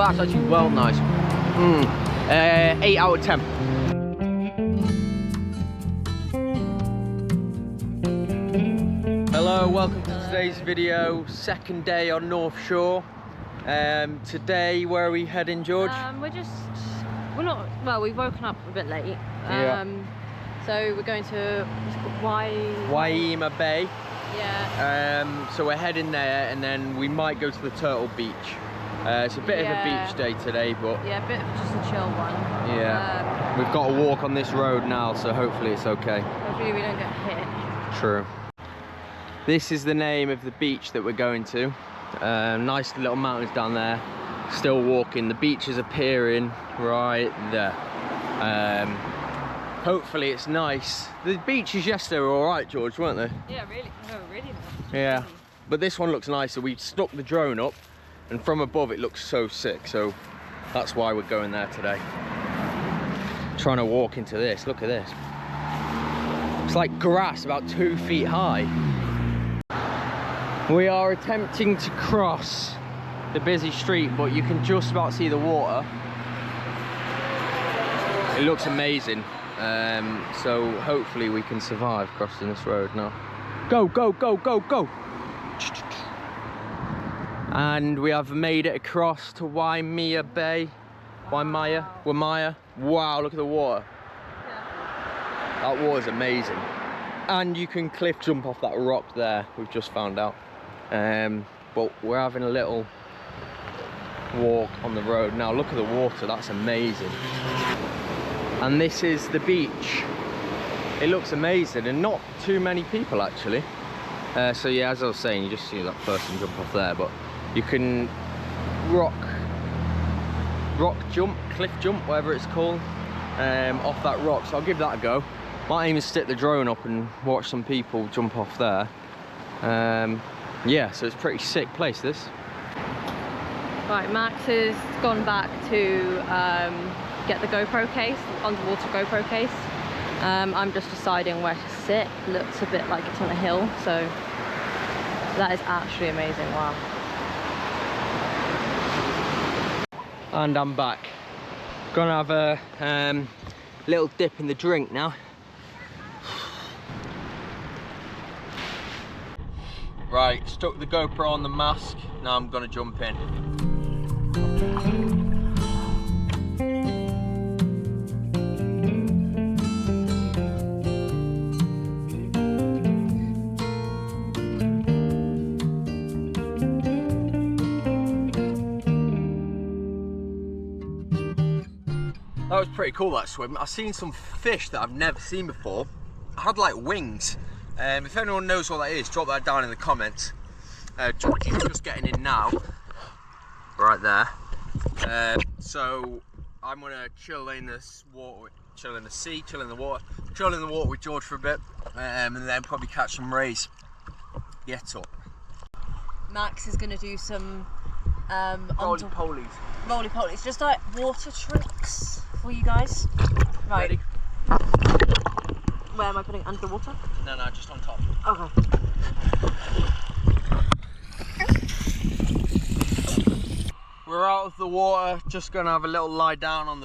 that's actually well nice. 8 out of 10. Hello, welcome to today's video. Second day on North Shore. Today, where are we heading, George? We've woken up a bit late. So we're going to Waimea Bay. Yeah. So we're heading there, and then we might go to the Turtle Beach. It's a bit of a beach day today, but yeah, a bit of just a chill one. Yeah. We've got to walk on this road now, so hopefully it's okay. Hopefully we don't get hit. True. This is the name of the beach that we're going to. Nice little mountains down there. Still walking. The beach is appearing right there. Hopefully it's nice. The beaches yesterday were all right, George, weren't they? Yeah, really. No, really nice. Yeah, but this one looks nicer. We stuck the drone up, and from above it looks so sick. So that's why we're going there today. Trying to walk into this. Look at this. It's like grass about 2 feet high. We are attempting to cross the busy street, but you can just about see the water. It looks amazing. So hopefully we can survive crossing this road now. Go, go, go, go, go! And we have made it across to Waimea Bay. Waimea. Wow, look at the water. Yeah. That water's amazing. And you can cliff jump off that rock there, we've just found out. But we're having a little walk on the road. Now look at the water, that's amazing. And this is the beach. It looks amazing, and not too many people actually. So yeah, as I was saying, you just see that person jump off there, but you can rock jump, cliff jump, whatever it's called, off that rock. So I'll give that a go. My aim is to stick the drone up and watch some people jump off there. Yeah, so it's a pretty sick place, this. Right, Max has gone back to get the GoPro case, the underwater GoPro case. I'm just deciding where to sit. Looks a bit like it's on a hill, so that is actually amazing. Wow. And I'm back. Gonna have a little dip in the drink now. Right, stuck the GoPro on the mask. Now I'm gonna jump in. That was pretty cool, that swim. I've seen some fish that I've never seen before. I had like wings. If anyone knows what that is, drop that down in the comments. Georgie's just getting in now, right there. So I'm gonna chill in this water, chill in the sea, chill in the water with George for a bit, and then probably catch some rays. Get up. Max is gonna do some roly-polies, just like water tricks for you guys. Right. Ready? Where am I putting it, under the water? No, just on top. Okay. We're out of the water, just gonna have a little lie down on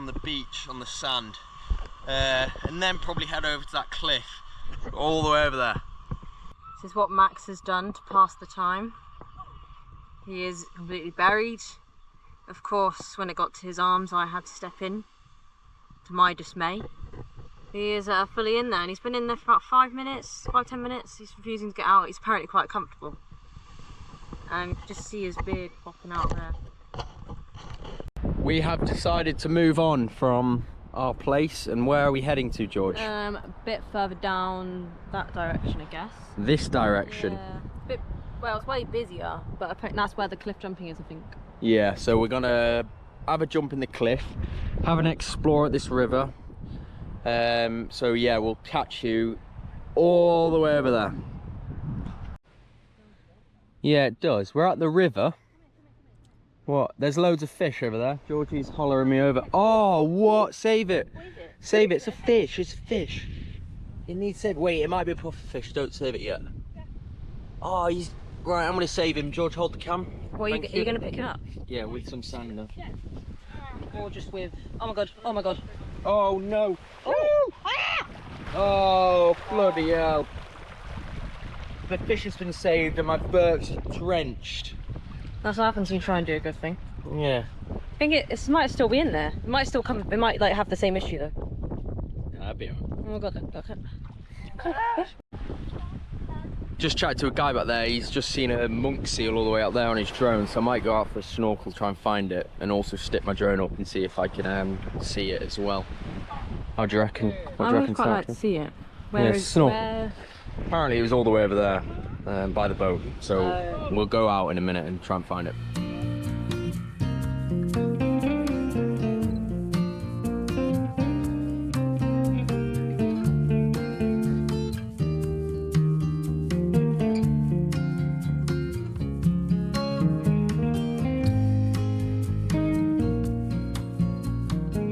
the beach, on the sand, and then probably head over to that cliff, all the way over there. This is what Max has done to pass the time. He is completely buried. Of course, when it got to his arms, I had to step in, to my dismay. He is fully in there, and he's been in there for about 5 minutes, 5-10 minutes. He's refusing to get out. He's apparently quite comfortable. And you can just see his beard popping out there. We have decided to move on from our place, and where are we heading to, George? A bit further down that direction, I guess. This direction? Yeah. Well, it's way busier, but that's where the cliff jumping is, I think. Yeah, so we're gonna have a jump in the cliff, have an explore at this river. So yeah, we'll catch you all the way over there. Yeah, it does. We're at the river. What? There's loads of fish over there. Georgie's hollering me over. Oh, what? Save it. Save it. It's a fish. It's a fish. It needs saving. Wait, it might be a puffer fish. Don't save it yet. Oh, Right, I'm gonna save him. George, hold the cam. What, are you gonna pick it up? Yeah, with some sand though. Or just with, oh my god, oh my god. Oh no. Oh, oh bloody hell. The fish has been saved and my boat's drenched. That's what happens when you try and do a good thing. Yeah. I think it might still be in there. It might still come, it might like have the same issue though. That'd be alright. Oh my god, look. Just chatted to a guy back there. He's just seen a monk seal all the way out there on his drone, so I might go out for a snorkel, try and find it, and also stick my drone up and see if I can see it as well. How do you reckon? What do you reckon? Quite like to see it. Where? Apparently it was all the way over there by the boat, so we'll go out in a minute and try and find it.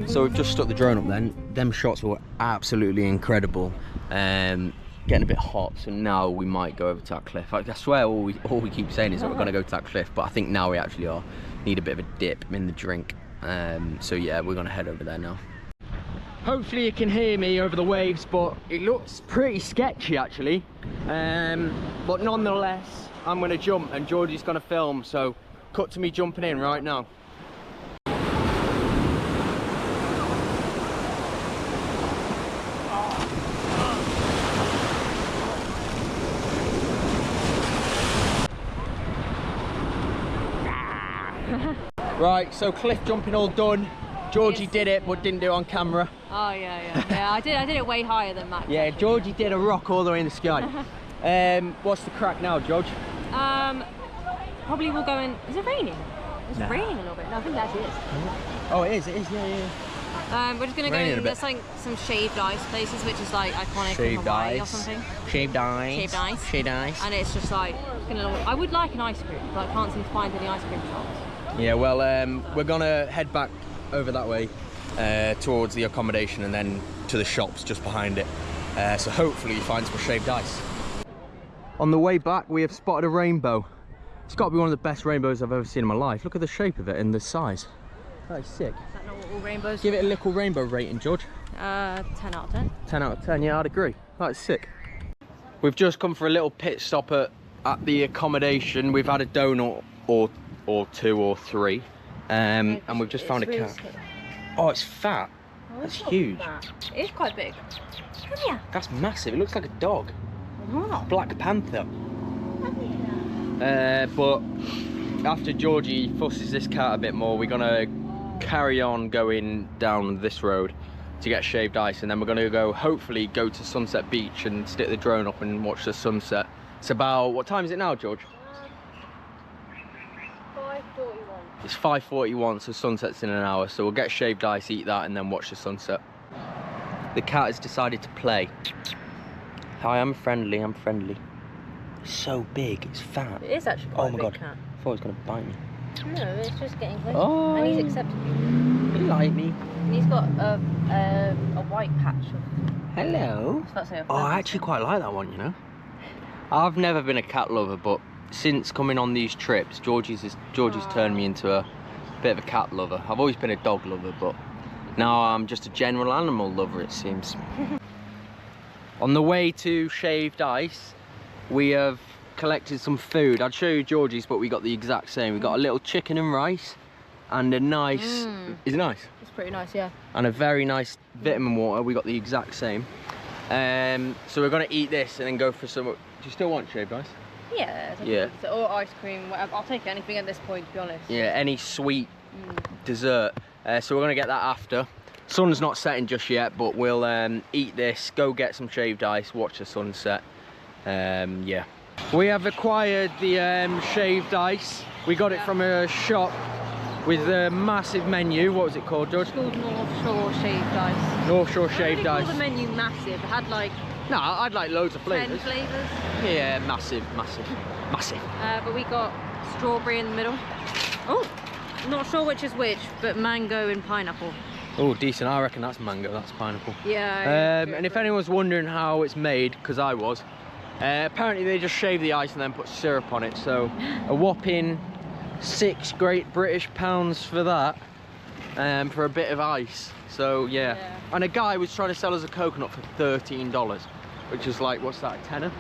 So we've just stuck the drone up then. Them shots were absolutely incredible. Getting a bit hot, so now we might go over to that cliff. I swear all we keep saying is that we're going to go to that cliff, but I think now we actually are. Need a bit of a dip in the drink. So yeah, we're going to head over there now. Hopefully you can hear me over the waves, but it looks pretty sketchy actually. But nonetheless, I'm going to jump and Georgie's going to film, so cut to me jumping in right now. Right, so cliff jumping all done. Georgie did it, but didn't do it on camera. Oh yeah, I did it way higher than Max. Yeah, actually. Georgie did a rock all the way in the sky. What's the crack now, George? Probably we'll go in. Is it raining? It's raining a little bit. No, I think it actually is. Oh, it is. Yeah. We're just gonna go in. There's like some shaved ice places, which is like iconic in Hawaii or something. Shaved ice. Shaved ice. Shaved ice. And it's just like, I would like an ice cream, but I can't seem to find any ice cream shops. Yeah, well, we're gonna head back over that way towards the accommodation and then to the shops just behind it. So hopefully you find some shaved ice. On the way back, we have spotted a rainbow. It's got to be one of the best rainbows I've ever seen in my life. Look at the shape of it and the size. That is sick. Is that not what all rainbows? Give it a little rainbow rating, George. 10 out of 10. 10 out of 10, yeah, I'd agree. That's sick. We've just come for a little pit stop at the accommodation. We've had a donut or two or three, and we've just found a cat. Oh, it's fat. Oh, that's huge. It is quite big. Come here. That's massive. It looks like a dog. Oh. Black Panther. But after Georgie fusses this cat a bit more, we're gonna carry on going down this road to get shaved ice, and then we're gonna hopefully go to Sunset Beach and stick the drone up and watch the sunset. It's about, what time is it now, George? 5:41. It's 5:41, so sunset's in an hour, so we'll get shaved ice, eat that, and then watch the sunset. The cat has decided to play. Hi, I'm friendly. It's so big, it's fat. It is actually quite a big cat. I thought it was going to bite me. No, it's just getting closer. Oh, and he's accepted you. He like me. And he's got a white patch of... Hello. Oh, I actually quite like that one, you know. I've never been a cat lover, but since coming on these trips, Georgie's turned me into a bit of a cat lover. I've always been a dog lover, but now I'm just a general animal lover, it seems. On the way to shaved ice, we have collected some food. I'd show you Georgie's, but we got the exact same. We got a little chicken and rice and a nice... Is it nice? It's pretty nice, yeah. And a very nice vitamin water. We got the exact same. So we're going to eat this and then go for some... Do you still want shaved ice? Yeah. Yeah. Or ice cream, whatever. I'll take anything at this point, to be honest. Yeah, any sweet dessert. So we're going to get that after. Sun's not setting just yet, but we'll eat this, go get some shaved ice, watch the sunset. Yeah. We have acquired the shaved ice. We got it from a shop with a massive menu. What was it called, George? It's called North Shore Shaved Ice. North Shore Shaved Ice. The menu massive. It had like... No, I'd like loads of flavours. 10 flavours. Yeah, massive. But we got strawberry in the middle. Oh, not sure which is which, but mango and pineapple. Oh, decent. I reckon that's mango, that's pineapple. Yeah. And if anyone's wondering how it's made, because I was, Apparently they just shave the ice and then put syrup on it, so a whopping £6 Great British pounds for that, for a bit of ice. So yeah. And a guy was trying to sell us a coconut for $13, which is like, what's that, a tenner?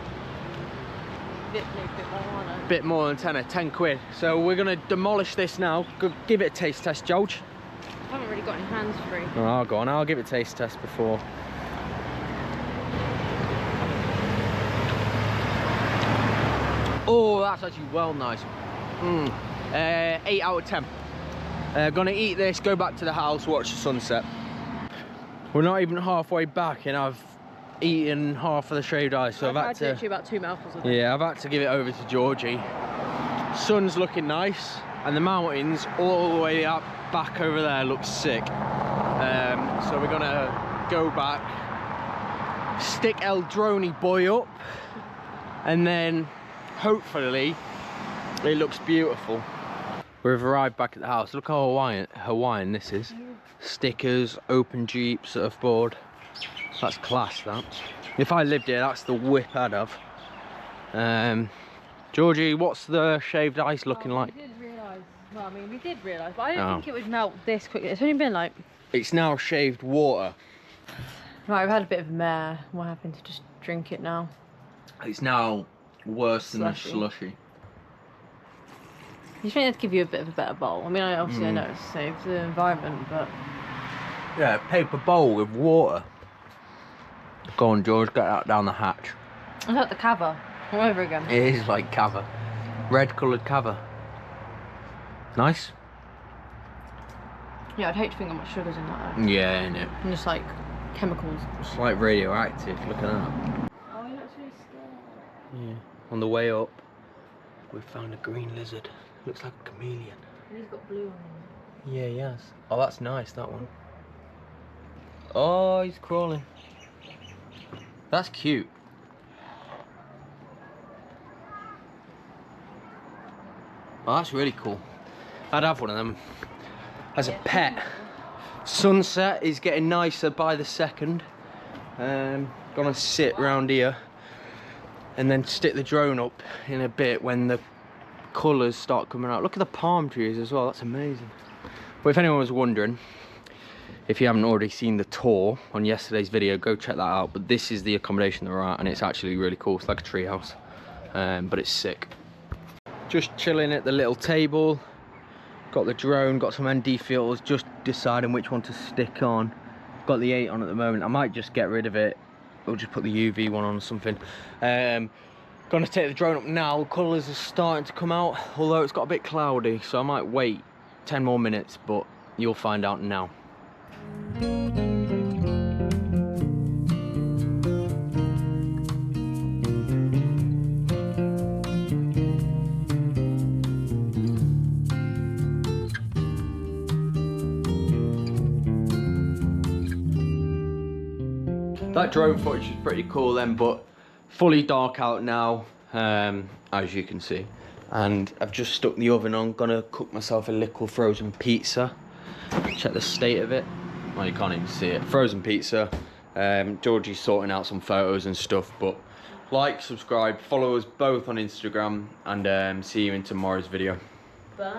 Bit more than tenner, 10 quid. So we're gonna demolish this now. Go give it a taste test, George. I haven't really got any hands free. Oh, I'll go on, I'll give it a taste test before. Oh, that's actually well nice. 8 out of 10. Gonna eat this, go back to the house, watch the sunset. We're not even halfway back and I've eaten half of the shaved ice, so I've had to literally about 2 mouthfuls of it. Yeah, I've had to give it over to Georgie. Sun's looking nice, and the mountains all the way up back over there look sick. So we're gonna go back, stick El Droney boy up, and then hopefully it looks beautiful. We've arrived back at the house. Look how Hawaiian this is. Stickers, open Jeep, surfboard. That's class, that. If I lived here, that's the whip I'd have. Georgie, what's the shaved ice looking like? We did realise, well, I mean, we did realise, but I don't think it would melt this quickly. It's only been like... It's now shaved water. Right, we've had a bit of a mare. We're having to just drink it now. It's now worse than a slushy. You think they'd give you a bit of a better bowl? I mean, obviously I know it's safe for the environment, but... Yeah, a paper bowl with water. Go on, George, get that down the hatch. It's like the cava, all over again. It is like cava. Red coloured cava. Nice? Yeah, I'd hate to think how much sugar's in that though. Yeah, innit? And just like chemicals. It's like radioactive, look at that. Oh, he looks really scared. Yeah. On the way up, we found a green lizard. Looks like a chameleon. And he's got blue on him. Yeah, he has. Oh, that's nice, that one. Oh, he's crawling. That's cute. Oh, that's really cool. I'd have one of them as a pet. Sunset is getting nicer by the second. Gonna sit round here and then stick the drone up in a bit when the colours start coming out. Look at the palm trees as well, that's amazing. But if anyone was wondering, if you haven't already seen the tour on yesterday's video, go check that out. But this is the accommodation that we're at, and it's actually really cool. It's like a tree house, but it's sick. Just chilling at the little table. Got the drone, got some ND filters, just deciding which one to stick on. Got the 8 on at the moment. I might just get rid of it, or just put the UV one on or something. Gonna take the drone up now. Colours are starting to come out, although it's got a bit cloudy, so I might wait 10 more minutes, but you'll find out now. That drone footage is pretty cool then, but fully dark out now, as you can see. And I've just stuck the oven on, gonna cook myself a little frozen pizza. Check the state of it. Well, you can't even see it. Frozen pizza. Georgie's sorting out some photos and stuff, but like, subscribe, follow us both on Instagram, and see you in tomorrow's video. Bye.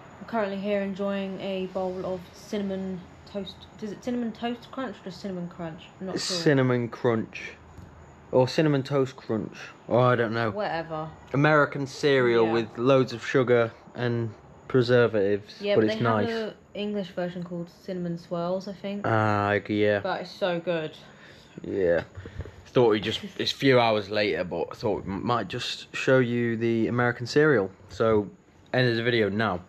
I'm currently here enjoying a bowl of cinnamon toast. Is it cinnamon toast crunch or just cinnamon crunch? I'm not sure. Cinnamon crunch. Or cinnamon toast crunch. Oh, I don't know. Whatever. American cereal with loads of sugar and preservatives, yeah, but but it's they nice. have an English version called cinnamon swirls, I think. Ah, yeah. But it's so good. Yeah. Thought it's a few hours later, but I thought we might just show you the American cereal. So, end of the video now.